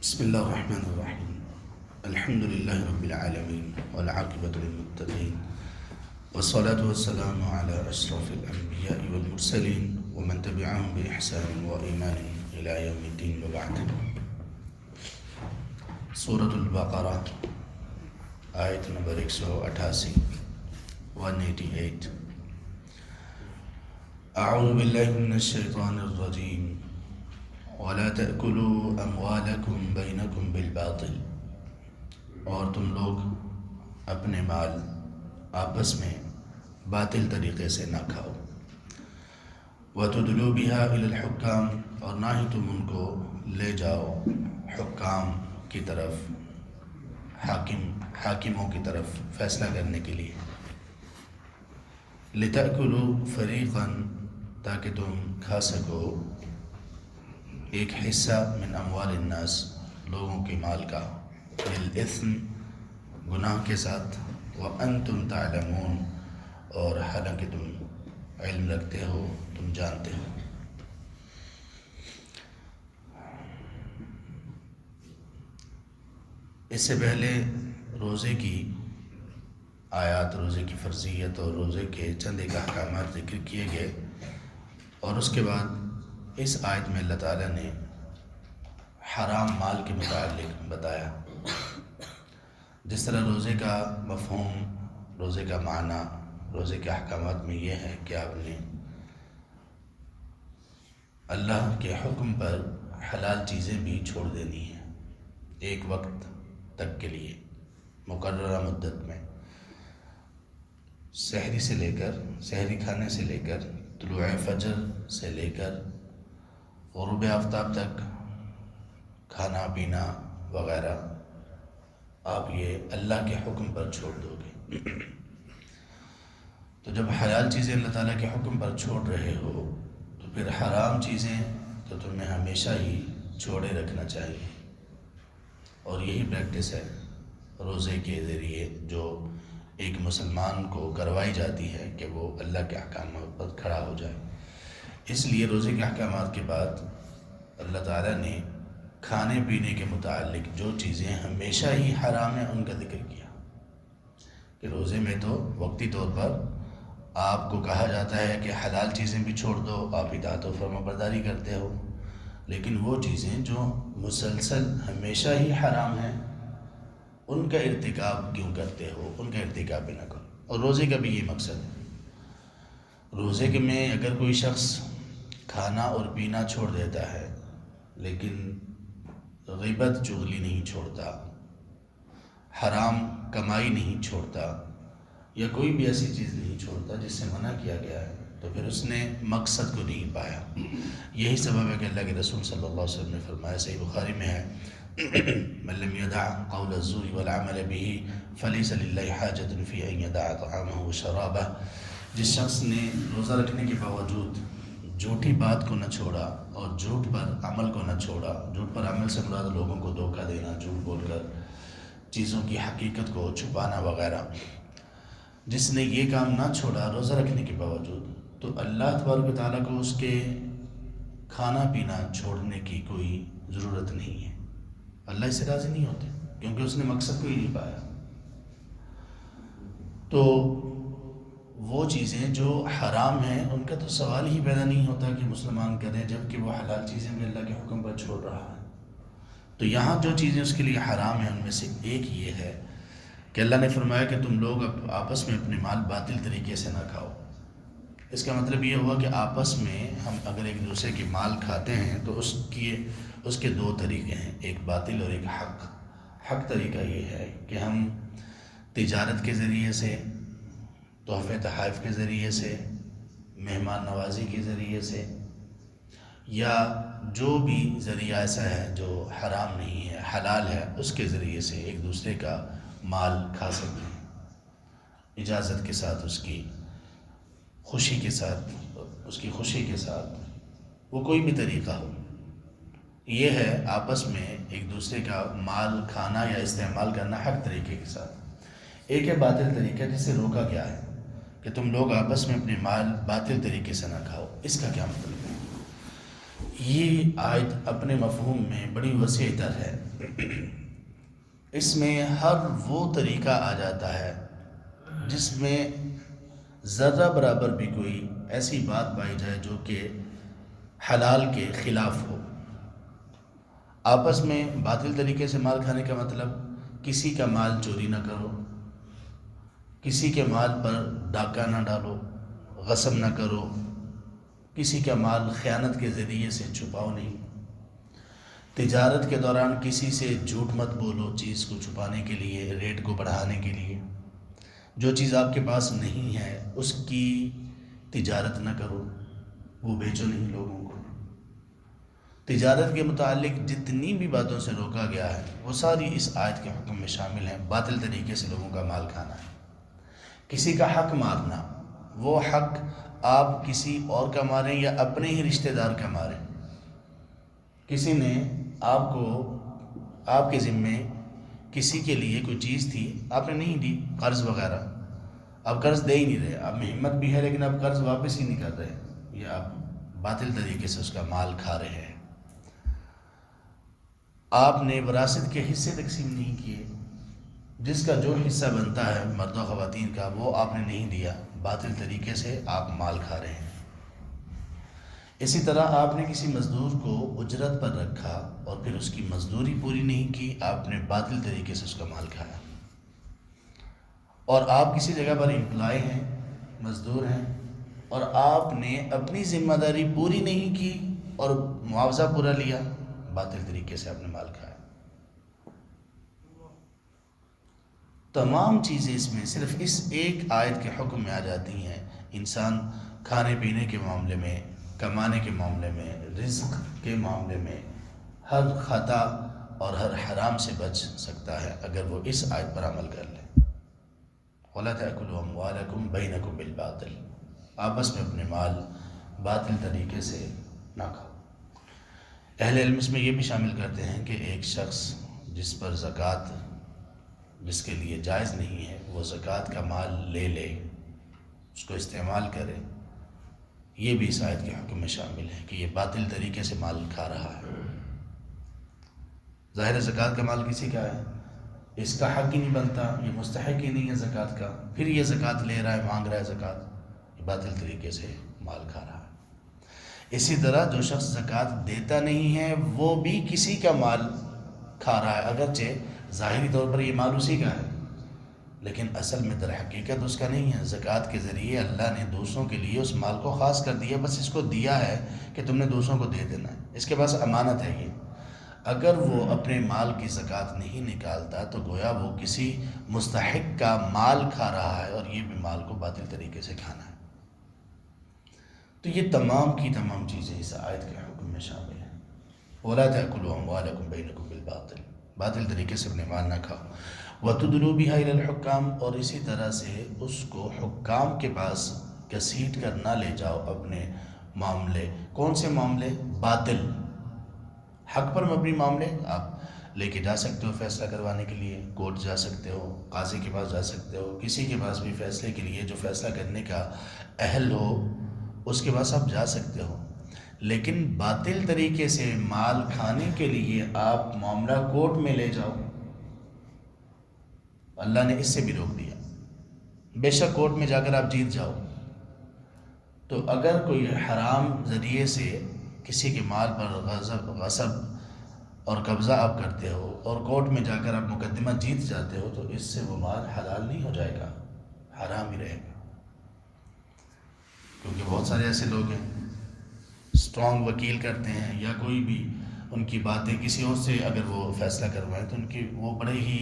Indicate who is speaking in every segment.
Speaker 1: بسم الله الرحمن الرحيم. الحمد لله رب العالمين والعاقبة للمتقين والصلاة والسلام على أشرف الأنبياء والمرسلين ومن تبعهم بإحسان وإيمان إلى يوم الدين وبعد. سورة البقرة آیت نمبر 188 188. اعوذ باللہ من الشیطان الرجیم وَلَا تَأْكُلُوا أَمْوَالَكُمْ بَيْنَكُمْ بِالْبَاطِلِ. اور تم لوگ اپنے مال آپس میں باطل طریقے سے نہ کھاؤ. وَتُدْلُوا بِهَا إِلَى الْحُكَّامِ. اور نہ ہی تم ان کو لے جاؤ حکام کی طرف، حاکموں کی طرف فیصلہ کرنے کے لیے. لِتَأْكُلُوا فَرِيقًا. تاکہ تم کھا سکو ایک حصہ من اموال الناس، لوگوں کے مال کا، بالإثم گناہ کے ساتھ، وأنتم تعلمون اور حالانکہ تم علم رکھتے ہو، تم جانتے ہو. اس سے پہلے روزے کی آیات، روزے کی فرضیت اور روزے کے چند ایک احکامات ذکر کیے گئے، اور اس کے بعد اس آیت میں اللہ تعالیٰ نے حرام مال کے متعلق بتایا. جس طرح روزے کا مفہوم، روزے کا معنی، روزے کے احکامات میں یہ ہے کہ آپ نے اللہ کے حکم پر حلال چیزیں بھی چھوڑ دینی ہیں ایک وقت تک کے لیے، مقررہ مدت میں. سحری سے لے کر، سحری کھانے سے لے کر، طلوع فجر سے لے کر غروب آفتاب تک کھانا پینا وغیرہ آپ یہ اللہ کے حکم پر چھوڑ دو گے. تو جب حلال چیزیں اللہ تعالیٰ کے حکم پر چھوڑ رہے ہو تو پھر حرام چیزیں تو تمہیں ہمیشہ ہی چھوڑے رکھنا چاہیے. اور یہی پریکٹس ہے روزے کے ذریعے جو ایک مسلمان کو کروائی جاتی ہے کہ وہ اللہ کے احکامات پر کھڑا ہو جائے. اس لیے روزے کے احکامات کے بعد اللہ تعالیٰ نے کھانے پینے کے متعلق جو چیزیں ہمیشہ ہی حرام ہیں ان کا ذکر کیا کہ روزے میں تو وقتی طور پر آپ کو کہا جاتا ہے کہ حلال چیزیں بھی چھوڑ دو، آپ اطاعت و فرما برداری کرتے ہو، لیکن وہ چیزیں جو مسلسل ہمیشہ ہی حرام ہیں ان کا ارتکاب کیوں کرتے ہو، ان کا ارتکاب بھی نہ کرو. اور روزے کا بھی یہ مقصد ہے. روزے کے میں اگر کوئی شخص کھانا اور پینا چھوڑ دیتا ہے لیکن غیبت چغلی نہیں چھوڑتا، حرام کمائی نہیں چھوڑتا، یا کوئی بھی ایسی چیز نہیں چھوڑتا جس سے منع کیا گیا ہے، تو پھر اس نے مقصد کو نہیں پایا. یہی سبب ہے کہ اللہ کے رسول صلی اللہ علیہ وسلم نے فرمایا، صحیح بخاری میں ہے، من لم يدع قول الزور والعمل به فليس لله حاجة في ان يدع طعامه وشرابه. جس شخص نے روزہ رکھنے کے باوجود جھوٹی بات کو نہ چھوڑا اور جھوٹ پر عمل کو نہ چھوڑا، جھوٹ پر عمل سے مراد لوگوں کو دھوکہ دینا، جھوٹ بول کر چیزوں کی حقیقت کو چھپانا وغیرہ، جس نے یہ کام نہ چھوڑا روزہ رکھنے کے باوجود، تو اللہ تبارک و تعالیٰ کو اس کے کھانا پینا چھوڑنے کی کوئی ضرورت نہیں ہے. اللہ اس سے راضی نہیں ہوتے کیونکہ اس نے مقصد کو ہی نہیں پایا. تو وہ چیزیں جو حرام ہیں ان کا تو سوال ہی پیدا نہیں ہوتا کہ مسلمان کرے، جبکہ وہ حلال چیزیں بھی اللہ کے حکم پر چھوڑ رہا ہے. تو یہاں جو چیزیں اس کے لیے حرام ہیں ان میں سے ایک یہ ہے کہ اللہ نے فرمایا کہ تم لوگ آپس میں اپنے مال باطل طریقے سے نہ کھاؤ. اس کا مطلب یہ ہوا کہ آپس میں ہم اگر ایک دوسرے کے مال کھاتے ہیں تو اس کے دو طریقے ہیں، ایک باطل اور ایک حق. حق طریقہ یہ ہے کہ ہم تجارت کے ذریعے سے، تحفے تحائف کے ذریعے سے، مہمان نوازی کے ذریعے سے، یا جو بھی ذریعہ ایسا ہے جو حرام نہیں ہے، حلال ہے، اس کے ذریعے سے ایک دوسرے کا مال کھا سکتے ہیں، اجازت کے ساتھ، اس کی خوشی کے ساتھ، وہ کوئی بھی طریقہ ہو. یہ ہے آپس میں ایک دوسرے کا مال کھانا یا استعمال کرنا حق طریقے کے ساتھ. ایک ہے باطل طریقہ جس سے روکا گیا ہے کہ تم لوگ آپس میں اپنے مال باطل طریقے سے نہ کھاؤ. اس کا کیا مطلب ہے؟ یہ آیت اپنے مفہوم میں بڑی وسیع تر ہے۔ اس میں ہر وہ طریقہ آ جاتا ہے جس میں ذرہ برابر بھی کوئی ایسی بات پائی جائے جو کہ حلال کے خلاف ہو۔ آپس میں باطل طریقے سے مال کھانے کا مطلب کسی کا مال چوری نہ کرو، کسی کے مال پر ڈاکہ نہ ڈالو، غصب نہ کرو، کسی کا مال خیانت کے ذریعے سے چھپاؤ نہیں، تجارت کے دوران کسی سے جھوٹ مت بولو چیز کو چھپانے کے لیے، ریٹ کو بڑھانے کے لیے، جو چیز آپ کے پاس نہیں ہے اس کی تجارت نہ کرو، وہ بیچو نہیں لوگوں کو۔ تجارت کے متعلق جتنی بھی باتوں سے روکا گیا ہے وہ ساری اس آیت کے حکم میں شامل ہیں۔ باطل طریقے سے لوگوں کا مال کھانا ہے، کسی کا حق مارنا، وہ حق آپ کسی اور کا ماریں یا اپنے ہی رشتہ دار کا ماریں۔ کسی نے آپ کے ذمے کسی کے لیے کوئی چیز تھی، آپ نے نہیں دی، قرض وغیرہ، آپ قرض دے ہی نہیں رہے، آپ میں ہمت بھی ہے لیکن آپ قرض واپس ہی نہیں کر رہے، یا آپ باطل طریقے سے اس کا مال کھا رہے ہیں۔ آپ نے وراثت کے حصے تقسیم نہیں کیے، جس کا جو حصہ بنتا ہے مرد و خواتین کا وہ آپ نے نہیں دیا، باطل طریقے سے آپ مال کھا رہے ہیں۔ اسی طرح آپ نے کسی مزدور کو اجرت پر رکھا اور پھر اس کی مزدوری پوری نہیں کی، آپ نے باطل طریقے سے اس کا مال کھایا۔ اور آپ کسی جگہ پر امپلائی ہیں، مزدور ہیں، اور آپ نے اپنی ذمہ داری پوری نہیں کی اور معاوضہ پورا لیا، باطل طریقے سے آپ نے مال کھایا۔ تمام چیزیں اس میں صرف اس ایک آیت کے حکم میں آ جاتی ہیں۔ انسان کھانے پینے کے معاملے میں، کمانے کے معاملے میں، رزق کے معاملے میں ہر خطا اور ہر حرام سے بچ سکتا ہے اگر وہ اس آیت پر عمل کر لے۔ وَلَا تَأْكُلُوا أَمْوَالَكُمْ بَيْنَكُمْ بِالْبَاطِلِ، آپس میں اپنے مال باطل طریقے سے نہ کھاؤ۔ اہل علم اس میں یہ بھی شامل کرتے ہیں کہ ایک شخص جس پر زکوٰۃ، جس کے لیے جائز نہیں ہے، وہ زکوٰۃ کا مال لے لے، اس کو استعمال کرے، یہ بھی اس آیت کے حکم میں شامل ہے کہ یہ باطل طریقے سے مال کھا رہا ہے۔ ظاہر زکوٰۃ کا مال کسی کا ہے، اس کا حق ہی نہیں بنتا، یہ مستحق ہی نہیں ہے زکوٰۃ کا، پھر یہ زکوٰۃ لے رہا ہے، مانگ رہا ہے زکوٰۃ، یہ باطل طریقے سے مال کھا رہا ہے۔ اسی طرح جو شخص زکوٰۃ دیتا نہیں ہے وہ بھی کسی کا مال کھا رہا ہے، اگرچہ ظاہری طور پر یہ مال اسی کا ہے لیکن اصل میں در حقیقت اس کا نہیں ہے۔ زکوٰۃ کے ذریعے اللہ نے دوسروں کے لیے اس مال کو خاص کر دیا، بس اس کو دیا ہے کہ تم نے دوسروں کو دے دینا ہے، اس کے پاس امانت ہے یہ۔ اگر وہ اپنے مال کی زکوٰۃ نہیں نکالتا تو گویا وہ کسی مستحق کا مال کھا رہا ہے، اور یہ بھی مال کو باطل طریقے سے کھانا ہے۔ تو یہ تمام کی تمام چیزیں اس آیت کے حکم میں شامل ہیں۔ وَلَا تَأْكُلُوا أَمْوَالَكُمْ بَيْنَكُمْ بِالْبَاطِلِ، باطل طریقے سے اپنے مال نہ کھاؤ۔ وَتُدْلُوا بِهَا إِلَى الْحُكَّامِ، اور اسی طرح سے اس کو حکام کے پاس گھسیٹ کر نہ لے جاؤ اپنے معاملے۔ کون سے معاملے؟ باطل، حق پر مبنی معاملے آپ لے کے جا سکتے ہو فیصلہ کروانے کے لیے، کورٹ جا سکتے ہو، قاضی کے پاس جا سکتے ہو، کسی کے پاس بھی فیصلے کے لیے جو فیصلہ کرنے کا اہل ہو اس کے پاس آپ جا سکتے ہو، لیکن باطل طریقے سے مال کھانے کے لیے آپ معاملہ کورٹ میں لے جاؤ، اللہ نے اس سے بھی روک دیا۔ بے شک کورٹ میں جا کر آپ جیت جاؤ، تو اگر کوئی حرام ذریعے سے کسی کے مال پر غصب اور قبضہ آپ کرتے ہو اور کورٹ میں جا کر آپ مقدمہ جیت جاتے ہو تو اس سے وہ مال حلال نہیں ہو جائے گا، حرام ہی رہے گا۔ کیونکہ بہت سارے ایسے لوگ ہیں اسٹرانگ وکیل کرتے ہیں، یا کوئی بھی ان کی باتیں کسی اور سے اگر وہ فیصلہ کروائیں تو ان کی وہ بڑے ہی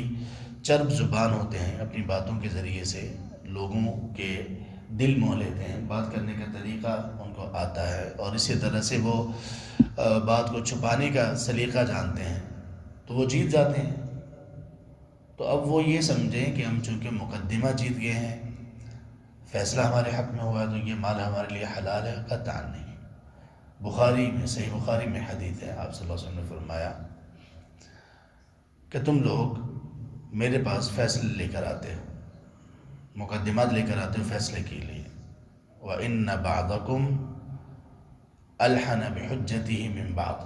Speaker 1: چرب زبان ہوتے ہیں، اپنی باتوں کے ذریعے سے لوگوں کے دل موہ لیتے ہیں، بات کرنے کا طریقہ ان کو آتا ہے اور اسی طرح سے وہ بات کو چھپانے کا سلیقہ جانتے ہیں تو وہ جیت جاتے ہیں۔ تو اب وہ یہ سمجھیں کہ ہم چونکہ مقدمہ جیت گئے ہیں، فیصلہ ہمارے حق میں ہوا ہے تو یہ مال ہمارے لیے حلال ہے، قطعاً نہیں۔ بخاری میں، صحیح بخاری میں حدیث ہے، آپ صلی اللہ علیہ وسلم نے فرمایا کہ تم لوگ میرے پاس فیصلے لے کر آتے ہو، مقدمات لے کر آتے ہو فیصلے کے لیے، وَإِنَّ بَعْضَكُمْ الحن بحجته من بعض،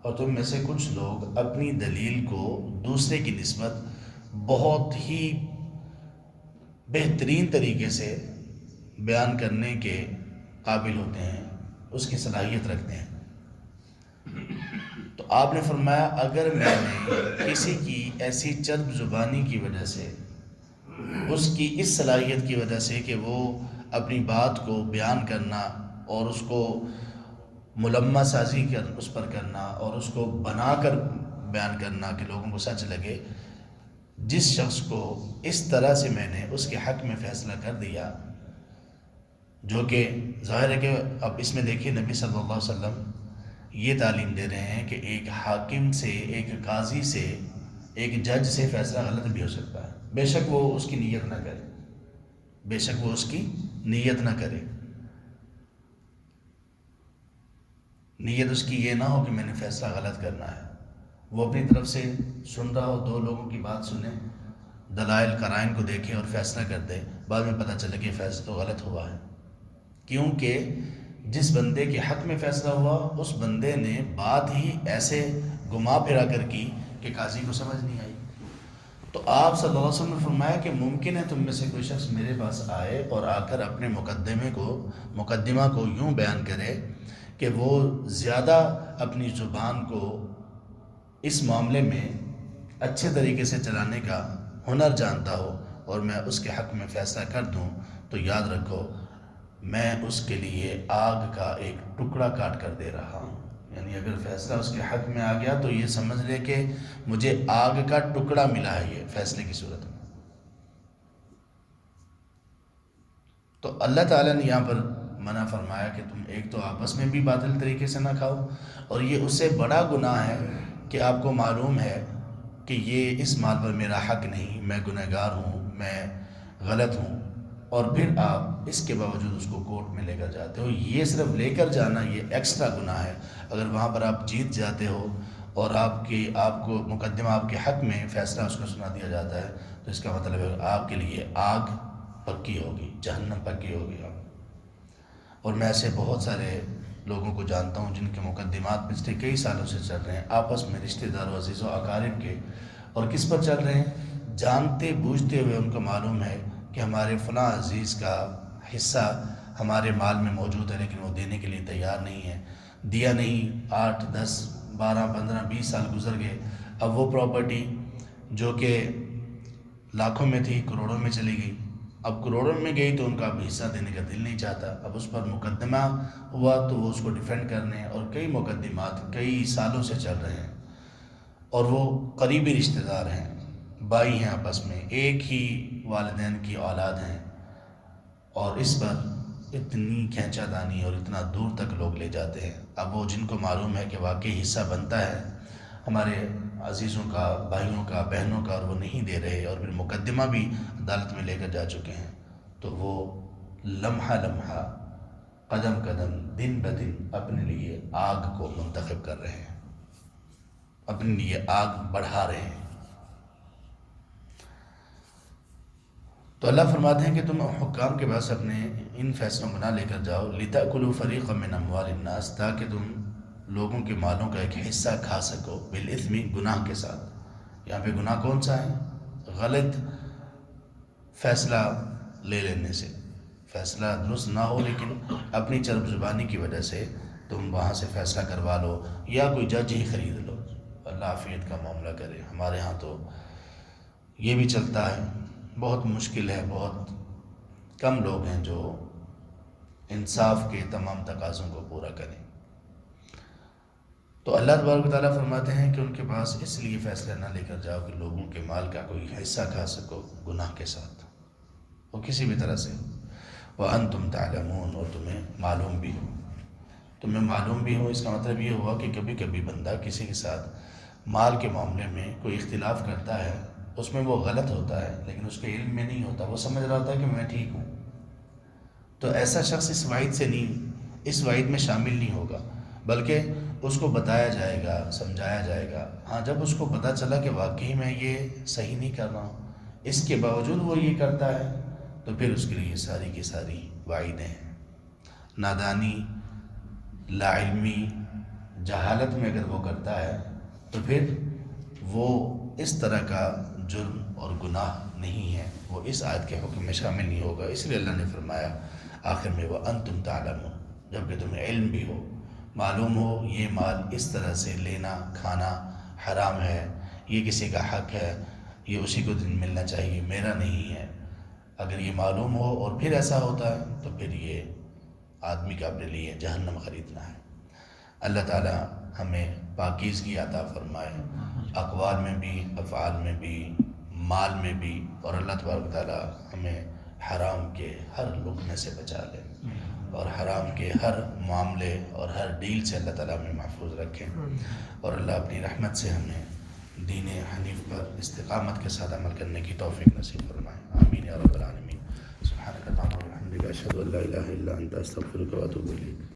Speaker 1: اور تم میں سے کچھ لوگ اپنی دلیل کو دوسرے کی نسبت بہت ہی بہترین طریقے سے بیان کرنے کے قابل ہوتے ہیں، اس کی صلاحیت رکھتے ہیں۔ تو آپ نے فرمایا اگر میں نے کسی کی ایسی چرب زبانی کی وجہ سے، اس کی اس صلاحیت کی وجہ سے کہ وہ اپنی بات کو بیان کرنا اور اس کو ملمہ سازی اس پر کرنا اور اس کو بنا کر بیان کرنا کہ لوگوں کو سچ لگے، جس شخص کو اس طرح سے میں نے اس کے حق میں فیصلہ کر دیا، جو کہ ظاہر ہے کہ اب اس میں دیکھیے نبی صلی اللہ علیہ وسلم یہ تعلیم دے رہے ہیں کہ ایک حاکم سے، ایک قاضی سے، ایک جج سے فیصلہ غلط بھی ہو سکتا ہے، بے شک وہ اس کی نیت نہ کرے، بے شک وہ اس کی نیت نہ کرے، نیت اس کی یہ نہ ہو کہ میں نے فیصلہ غلط کرنا ہے، وہ اپنی طرف سے سن رہا ہو، دو لوگوں کی بات سنے، دلائل قرائن کو دیکھے اور فیصلہ کر دے، بعد میں پتہ چلے کہ فیصلہ تو غلط ہوا ہے، کیونکہ جس بندے کے حق میں فیصلہ ہوا اس بندے نے بات ہی ایسے گما پھرا کر کی کہ قاضی کو سمجھ نہیں آئی۔ تو آپ صلی اللہ علیہ وسلم نے فرمایا کہ ممکن ہے تم میں سے کوئی شخص میرے پاس آئے اور آ کر اپنے مقدمہ کو یوں بیان کرے کہ وہ زیادہ اپنی زبان کو اس معاملے میں اچھے طریقے سے چلانے کا ہنر جانتا ہو اور میں اس کے حق میں فیصلہ کر دوں، تو یاد رکھو میں اس کے لیے آگ کا ایک ٹکڑا کاٹ کر دے رہا ہوں، یعنی اگر فیصلہ اس کے حق میں آ گیا تو یہ سمجھ لے کہ مجھے آگ کا ٹکڑا ملا ہے یہ فیصلے کی صورت میں۔ تو اللہ تعالیٰ نے یہاں پر منع فرمایا کہ تم ایک تو آپس میں بھی باطل طریقے سے نہ کھاؤ، اور یہ اس سے بڑا گناہ ہے کہ آپ کو معلوم ہے کہ یہ اس مال پر میرا حق نہیں، میں گنہگار ہوں، میں غلط ہوں، اور پھر آپ اس کے باوجود اس کو کورٹ میں لے کر جاتے ہو۔ یہ صرف لے کر جانا یہ ایکسٹرا گناہ ہے۔ اگر وہاں پر آپ جیت جاتے ہو اور آپ کو مقدمہ آپ کے حق میں فیصلہ اس کو سنا دیا جاتا ہے تو اس کا مطلب ہے آپ کے لیے آگ پکی ہوگی، جہنم پکی ہوگی۔ اور میں ایسے بہت سارے لوگوں کو جانتا ہوں جن کے مقدمات پچھلے کئی سالوں سے چل رہے ہیں، آپس میں رشتہ داروں، عزیز و اقارب کے، اور کس پر چل رہے ہیں؟ جانتے بوجھتے ہوئے ان کو معلوم ہے کہ ہمارے فلاں عزیز کا حصہ ہمارے مال میں موجود ہے لیکن وہ دینے کے لیے تیار نہیں ہے، دیا نہیں، 8 10 12 15 20 سال گزر گئے، اب وہ پراپرٹی جو کہ لاکھوں میں تھی کروڑوں میں چلی گئی، اب کروڑوں میں گئی تو ان کا اب حصہ دینے کا دل نہیں چاہتا، اب اس پر مقدمہ ہوا تو وہ اس کو ڈیفینڈ کرنے، اور کئی مقدمات کئی سالوں سے چل رہے ہیں، اور وہ قریبی رشتہ دار ہیں، بھائی ہیں، آپس میں ایک ہی والدین کی اولاد ہیں، اور اس پر اتنی کھینچا دانی اور اتنا دور تک لوگ لے جاتے ہیں۔ اب وہ جن کو معلوم ہے کہ واقعی حصہ بنتا ہے ہمارے عزیزوں کا، بھائیوں کا، بہنوں کا، اور وہ نہیں دے رہے، اور پھر مقدمہ بھی عدالت میں لے کر جا چکے ہیں، تو وہ لمحہ لمحہ، قدم قدم، دن بدن اپنے لیے آگ کو منتخب کر رہے ہیں، اپنے لیے آگ بڑھا رہے ہیں۔ تو اللہ فرماتے ہیں کہ تم حکام کے پاس اپنے ان فیصلوں کو نہ لے کر جاؤ، لِتَأْكُلُوا فَرِيقًا مِّنْ أَمْوَالِ النَّاسِ، تاکہ تم لوگوں کے مالوں کا ایک حصہ کھا سکو، بالإثم، گناہ کے ساتھ۔ یہاں پہ گناہ کون سا ہے؟ غلط فیصلہ لے لینے سے، فیصلہ درست نہ ہو لیکن اپنی چرب زبانی کی وجہ سے تم وہاں سے فیصلہ کروا لو، یا کوئی جج ہی خرید لو، اللہ عافیت کا معاملہ کرے۔ ہمارے ہاں تو یہ بھی چلتا ہے، بہت مشکل ہے، بہت کم لوگ ہیں جو انصاف کے تمام تقاضوں کو پورا کریں۔ تو اللہ تبارک و تعالیٰ فرماتے ہیں کہ ان کے پاس اس لیے فیصلہ نہ لے کر جاؤ کہ لوگوں کے مال کا کوئی حصہ کھا سکو گناہ کے ساتھ، وہ کسی بھی طرح سے۔ وَأَنْتُمْ تَعْلَمُونَ، اور تمہیں معلوم بھی ہو، تمہیں معلوم بھی ہو، اس کا مطلب یہ ہوا کہ کبھی کبھی بندہ کسی کے ساتھ مال کے معاملے میں کوئی اختلاف کرتا ہے، اس میں وہ غلط ہوتا ہے لیکن اس کے علم میں نہیں ہوتا، وہ سمجھ رہا ہوتا ہے کہ میں ٹھیک ہوں، تو ایسا شخص اس وعید سے نہیں، اس وعید میں شامل نہیں ہوگا، بلکہ اس کو بتایا جائے گا، سمجھایا جائے گا۔ ہاں جب اس کو پتہ چلا کہ واقعی میں یہ صحیح نہیں کر رہا ہوں، اس کے باوجود وہ یہ کرتا ہے، تو پھر اس کے لیے ساری کی ساری وعیدیں ہیں۔ نادانی لا علمی جہالت میں اگر وہ کرتا ہے تو پھر وہ اس طرح کا جرم اور گناہ نہیں ہے، وہ اس آیت کے حکم میں شامل نہیں ہوگا۔ اس لیے اللہ نے فرمایا آخر میں وَأَنْتُمْ تَعْلَمُونَ، جبکہ تمہیں علم بھی ہو، معلوم ہو یہ مال اس طرح سے لینا کھانا حرام ہے، یہ کسی کا حق ہے، یہ اسی کو دن ملنا چاہیے، میرا نہیں ہے۔ اگر یہ معلوم ہو اور پھر ایسا ہوتا ہے تو پھر یہ آدمی کا اپنے لیے جہنم خریدنا ہے۔ اللہ تعالی ہمیں پاکیزگی عطا فرمائے، اقوال میں بھی، افعال میں بھی، مال میں بھی، اور اللہ تبارک تعالی ہمیں حرام کے ہر لقمے سے بچا لے اور حرام کے ہر معاملے اور ہر ڈیل سے اللہ تعالیٰ ہمیں محفوظ رکھے، اور اللہ اپنی رحمت سے ہمیں دین حنیف پر استقامت کے ساتھ عمل کرنے کی توفیق نصیب فرمائے۔ آمین یا رب العالمین۔ سبحانک اللہم و بحمدک، اشہد ان لا الہ الا انت، استغفرک و اتوب الیک۔